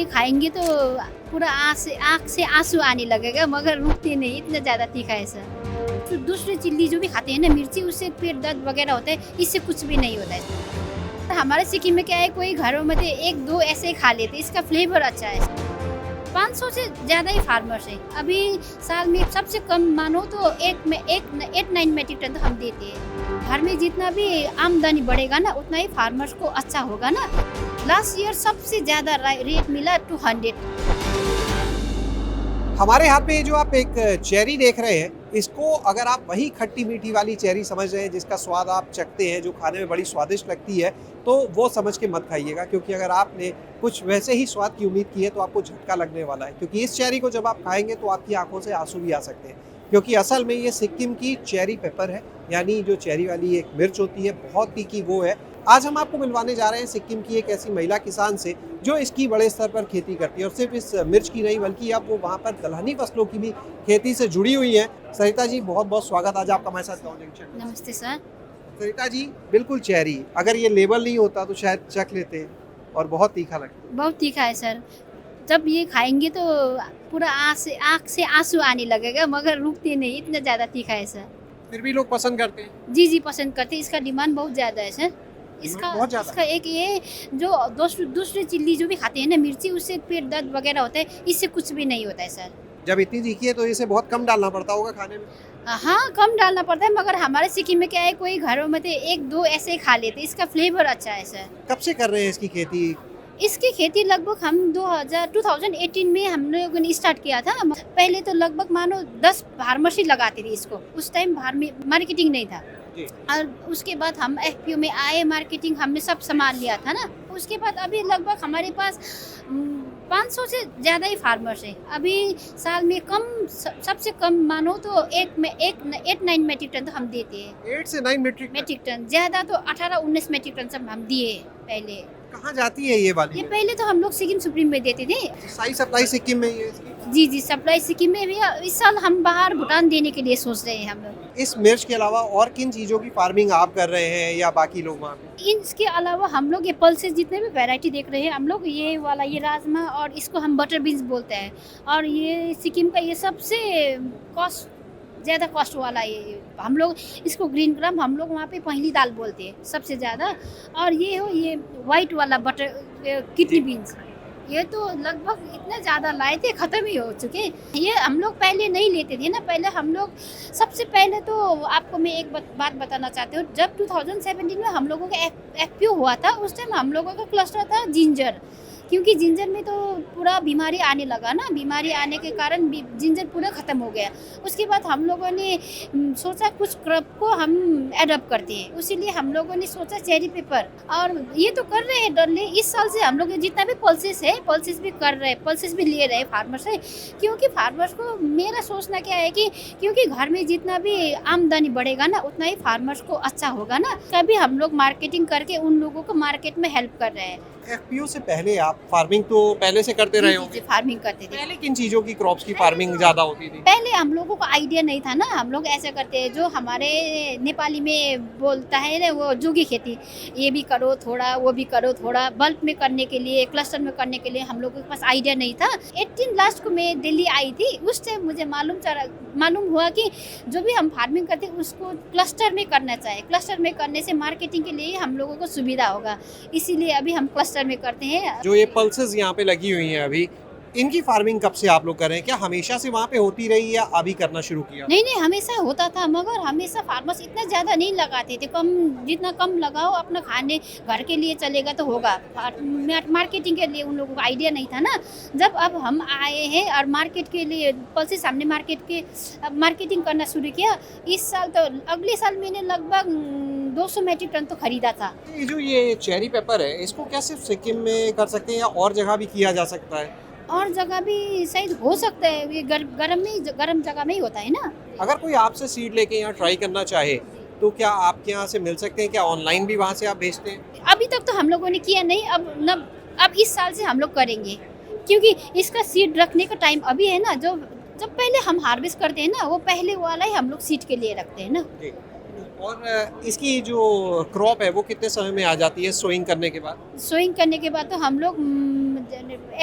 ये खाएंगे तो पूरा आँख से आंसू आने लगेगा, मगर रुकते नहीं, इतना ज़्यादा तीखा है सर। तो दूसरी चिल्ली जो भी खाते हैं ना मिर्ची, उससे पेट दर्द वगैरह होता है, इससे कुछ भी नहीं होता है। हमारे सिक्किम में क्या है, कोई घरों में तो एक दो ऐसे ही खा लेते, इसका फ्लेवर अच्छा है। 500 से ज़्यादा ही फार्मर्स है। अभी साल में सबसे कम मानो तो 8-9 मेट्रिक टन तो हम देते हैं। घर में जितना भी आमदनी बढ़ेगा ना, उतना ही फार्मर्स को अच्छा होगा ना। लास्ट ईयर सबसे ज़्यादा रेट मिला 200। हमारे हाथ में जो आप एक चेरी देख रहे हैं, इसको अगर आप वही खट्टी मीठी वाली चेरी समझ रहे हैं जिसका स्वाद आप चखते हैं, जो खाने में बड़ी स्वादिष्ट लगती है, तो वो समझ के मत खाइएगा, क्योंकि अगर आपने कुछ वैसे ही स्वाद की उम्मीद की है तो आपको झटका लगने वाला है। क्योंकि इस चेरी को जब आप खाएंगे तो आपकी आंखों से आंसू भी आ सकते हैं, क्योंकि असल में ये सिक्किम की चेरी पेपर है, यानी जो चेरी वाली एक मिर्च होती है, बहुत तीखी वो है। आज हम आपको मिलवाने जा रहे हैं सिक्किम की एक ऐसी महिला किसान से जो इसकी बड़े स्तर पर खेती करती है, और सिर्फ इस मिर्च की नहीं बल्कि अब वो वहाँ पर दलहनी फसलों की भी खेती से जुड़ी हुई है। सरिता जी, बहुत बहुत स्वागत आज आपका हमारे साथ गाँव जंक्शन में। नमस्ते सर। सरिता जी, बिल्कुल चेरी, अगर ये लेबल नहीं होता तो शायद चख लेते, और बहुत तीखा लगता है। बहुत तीखा है सर। जब ये खाएंगे तो पूरा आँख से आंसू आने लगेगा, मगर रुकते नहीं, इतना ज़्यादा तीखा है सर। फिर भी लोग पसंद करते हैं। जी पसंद करते हैं। इसका डिमांड बहुत ज़्यादा है सर। इसका एक ये जो दूसरी चिल्ली जो भी खाते हैं ना मिर्ची, उससे पेट दर्द वगैरह होता है, इससे कुछ भी नहीं होता है सर। जब इतनी तीखी है तो इसे बहुत कम डालना पड़ता होगा खाने में। हाँ, कम डालना पड़ता है, मगर हमारे सिक्किम में क्या है, कोई घरों में तो एक दो ऐसे ही खा लेते, इसका फ्लेवर अच्छा है सर। कब से कर रहे हैं इसकी खेती? इसकी खेती लगभग हम 2018 में हम लोगों ने स्टार्ट किया था। पहले तो लगभग मानो 10 फार्मर्स ही लगाते थे इसको। उस टाइम मार्केटिंग नहीं था। और उसके बाद हम FPO में आए, मार्केटिंग हमने सब संभाल लिया था ना। उसके बाद अभी लगभग हमारे पास 500 से ज़्यादा ही फार्मर्स हैं। अभी साल में सबसे कम मानो तो 8-9 मेट्रिक टन तो हम देते हैं। 8 से 9 मेट्रिक टन, ज़्यादा तो 18-19 मेट्रिक टन सब हम दिए पहले। कहाँ जाती है ये वाली? ये पहले तो हम लोग सिक्किम सुप्रीम में देते थे। सारी सप्लाई सिक्किम में ही है इसकी? जी सप्लाई सिक्किम में भी। इस साल हम बाहर भूटान देने के लिए सोच रहे हैं हम लोग। इस मिर्च के अलावा और किन चीज़ों की फार्मिंग आप कर रहे हैं या बाकी लोग वहाँ पे? इसके अलावा हम लोग ये पल्सेस जितने भी वैरायटी देख रहे हैं हम लोग, ये वाला ये राजमा, और इसको हम बटर बीन्स बोलते हैं, और ये सिक्किम का ये सबसे ज़्यादा कॉस्ट वाला ये हम लोग इसको ग्रीन ग्राम हम लोग वहाँ पे पहली दाल बोलते हैं सबसे ज़्यादा। और ये वाइट वाला बटर किडनी बीन्स, ये तो लगभग इतना ज़्यादा लाए थे, ख़त्म ही हो चुके। ये हम लोग पहले नहीं लेते थे ना। पहले हम लोग सबसे पहले तो आपको मैं एक बात बताना चाहती हूँ। जब 2017 में हम लोगों का FPO हुआ था, उस टाइम हम लोगों का क्लस्टर था जिंजर, क्योंकि जिंजर में तो पूरा बीमारी आने लगा ना। बीमारी आने के कारण जिंजर पूरा ख़त्म हो गया। उसके बाद हम लोगों ने सोचा कुछ क्रॉप को हम एडॉप्ट करते हैं, इसीलिए हम लोगों ने सोचा चेरी पेपर, और ये तो कर रहे हैं डरले। इस साल से हम लोग जितना भी पल्सेस है, पल्सेस भी कर रहे हैं, पल्सेस भी ले रहे हैं फार्मर्स से। क्योंकि फार्मर्स को मेरा सोचना क्या है कि क्योंकि घर में जितना भी आमदनी बढ़ेगा ना, उतना ही फार्मर्स को अच्छा होगा ना। कभी हम लोग मार्केटिंग करके उन लोगों को मार्केट में हेल्प कर रहे हैं। FPO से पहले आप फार्मिंग तो पहले से करते रहे होंगे? फार्मिंग करते थे। पहले किन चीज़ों की क्रॉप्स की फार्मिंग ज़्यादा होती थी? पहले हम लोगों को आइडिया नहीं था ना। हम लोग ऐसे करते हैं, जो हमारे नेपाली में बोलता है ना, वो जोगी खेती, ये भी करो थोड़ा, वो भी करो थोड़ा, बल्क में करने के लिए, क्लस्टर में करने के लिए हम लोगों के पास आइडिया नहीं था। 18 लास्ट को मैं दिल्ली आई थी, उस टाइम मुझे मालूम हुआ कि जो भी हम फार्मिंग करते हैं उसको क्लस्टर में करना चाहिए। क्लस्टर में करने से मार्केटिंग के लिए हम लोगों को सुविधा होगा, इसीलिए अभी हम क्लस्टर में करते हैं। जो ये पल्सेस यहाँ पे लगी हुई हैं अभी, इनकी फार्मिंग कब से आप लोग कर रहे हैं? क्या हमेशा से वहाँ पे होती रही या अभी करना शुरू किया? नहीं, हमेशा होता था, मगर हमेशा फार्मर्स इतना ज़्यादा नहीं लगाते थे। जितना कम लगाओ, अपना खाने घर के लिए चलेगा तो होगा। मार्केटिंग के लिए उन लोगों को आइडिया नहीं था ना। जब अब हम आए हैं और मार्केट के लिए पल्सेस हमने मार्केटिंग करना शुरू किया। इस साल तो अगले साल मैंने लगभग 200 मेट्रिक टन तो खरीदा था। ये चेरी पेपर है, इसको क्या सिर्फ सिक्किम में कर सकते हैं या और जगह भी किया जा सकता है? और जगह भी शायद हो सकता है। ये गर्म जगह में ही होता है ना। अगर कोई आपसे सीड लेके यहाँ ट्राई करना चाहे तो क्या आपके यहाँ से मिल सकते हैं? क्या ऑनलाइन भी वहाँ से आप भेजते हैं? अभी तक तो हम लोगों ने किया नहीं। अब इस साल से हम लोग करेंगे, क्योंकि इसका सीड रखने का टाइम अभी है ना। जब पहले हम हार्वेस्ट करते हैं ना, वो पहले वाला ही हम लोग सीड के लिए रखते हैं ना। और इसकी जो क्रॉप है वो कितने समय में आ जाती है सोइंग करने के बाद? सोइंग करने के बाद तो हम लोग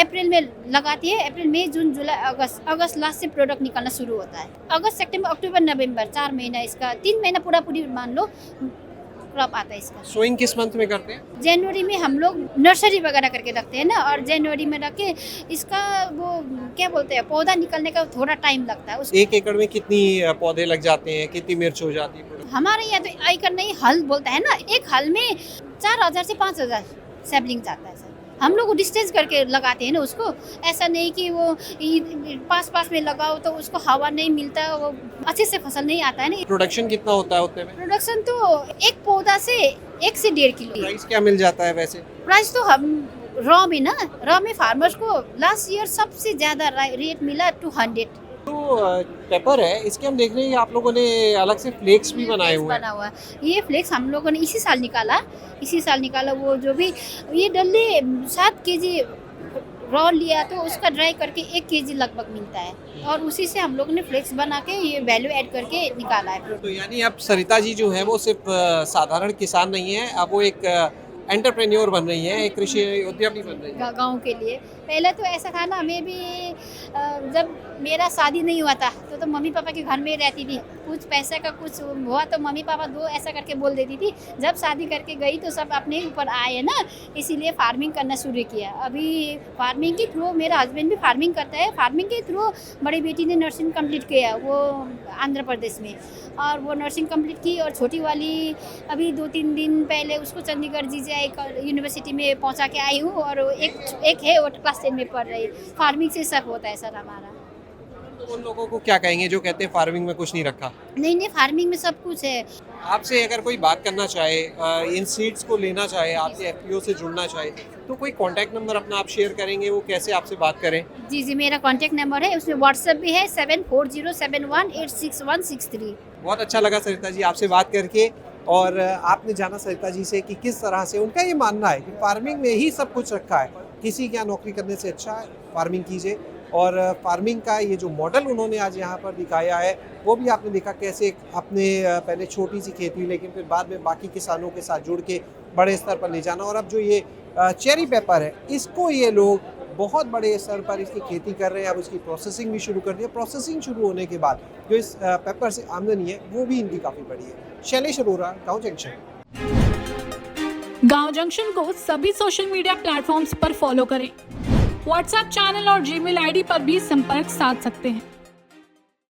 अप्रैल में लगाती है। अप्रैल मई जून जुलाई अगस्त, अगस्त लास्ट से प्रोडक्ट निकलना शुरू होता है। अगस्त सितंबर अक्टूबर नवंबर 4 महीना, इसका 3 महीना पूरा पूरी मान लो क्रॉप आता है इसका। सोइंग किस मंथ में करते हैं? जनवरी में हम लोग नर्सरी वगैरह करके रखते हैं ना, और जनवरी में रख के इसका वो क्या बोलते हैं पौधा निकलने का थोड़ा टाइम लगता है। उस 1 एकड़ में कितनी पौधे लग जाते हैं, कितनी मिर्च हो जाती है? हमारे यहाँ तो एकड़ नहीं हल बोलता है ना, एक हल में 4000 से 5000 सैपलिंग जाता है सर। हम लोग डिस्टेंस करके लगाते हैं ना उसको, ऐसा नहीं कि वो पास में लगाओ तो उसको हवा नहीं मिलता, वो अच्छे से फसल नहीं आता है ना। प्रोडक्शन कितना होता है उतने में? प्रोडक्शन तो एक पौधा से 1 से 1.5 किलो। प्राइस क्या मिल जाता है वैसे? प्राइस तो हम रॉ में ना, रॉ में फार्मर्स को लास्ट ईयर सबसे ज्यादा रेट मिला 200। तो पेपर है, इसके हम देख रहे हैं आप लोगों ने अलग से फ्लेक्स भी बनाए हुए हैं। बना हुआ है। ये फ्लेक्स हम लोगों ने इसी साल निकाला। वो जो भी ये डल्ले 7 केजी रॉ लिया तो उसका ड्राई करके 1 केजी लगभग मिलता है, और उसी से हम लोगों ने फ्लेक्स बना के ये वैल्यू ऐड करके निकाला है। तो यानी अब सरिता जी जो है वो सिर्फ साधारण किसान नहीं है, अब वो एक एंटरप्रेन्योर बन रही है, एक कृषि उद्यमी बन रही है। गाँव के लिए पहले तो ऐसा था ना, मैं भी जब मेरा शादी नहीं हुआ था तो मम्मी पापा के घर में ही रहती थी। कुछ पैसे का कुछ हुआ तो मम्मी पापा दो ऐसा करके बोल देती थी। जब शादी करके गई तो सब अपने ऊपर आए ना, इसीलिए फार्मिंग करना शुरू किया। अभी फार्मिंग के थ्रू, मेरा हस्बैंड भी फार्मिंग करता है, फार्मिंग के थ्रू बड़ी बेटी ने नर्सिंग कंप्लीट किया वो आंध्र प्रदेश में, और वो नर्सिंग कंप्लीट की। और छोटी वाली अभी 2-3 दिन पहले उसको चंडीगढ़ जीजीआई यूनिवर्सिटी में पहुंचा के आई हूँ, और एक है वो क्लास 10 में पढ़ रही है। फार्मिंग से सब होता है सर हमारा। तो उन लोगों को क्या कहेंगे जो कहते हैं फार्मिंग में कुछ नहीं रखा? नहीं, फार्मिंग में सब कुछ है। आपसे अगर कोई बात करना चाहे, इन सीड्स को लेना चाहे, आपके एफपीओ से जुड़ना चाहे, तो कोई कांटेक्ट नंबर अपना आप शेयर करेंगे, वो कैसे आपसे बात करें? जी, मेरा कांटेक्ट नंबर है, उसमें व्हाट्सएप भी है 7407186163। बहुत अच्छा लगा सरिता जी आपसे बात करके, और आपने जाना सरिता जी से कि किस तरह से उनका ये मानना है कि फार्मिंग में ही सब कुछ रखा है, किसी क्या नौकरी करने से अच्छा है फार्मिंग कीजिए। और फार्मिंग का ये जो मॉडल उन्होंने आज यहाँ पर दिखाया है वो भी आपने देखा कैसे अपने पहले छोटी सी खेती, लेकिन फिर बाद में बाकी किसानों के साथ जुड़ के बड़े स्तर पर ले जाना। और अब जो ये चेरी पेपर है इसको ये लोग बहुत बड़े स्तर पर इसकी खेती कर रहे हैं। अब उसकी प्रोसेसिंग भी शुरू कर दी है। प्रोसेसिंग शुरू होने के बाद जो इस पेपर से आमदनी है वो भी इनकी काफ़ी बड़ी है। शैलेश अरोरा, गाँव जंक्शन। गाँव जंक्शन को सभी सोशल मीडिया प्लेटफॉर्म्स पर फॉलो करें। व्हाट्सएप चैनल और जीमेल आईडी पर भी संपर्क साध सकते हैं।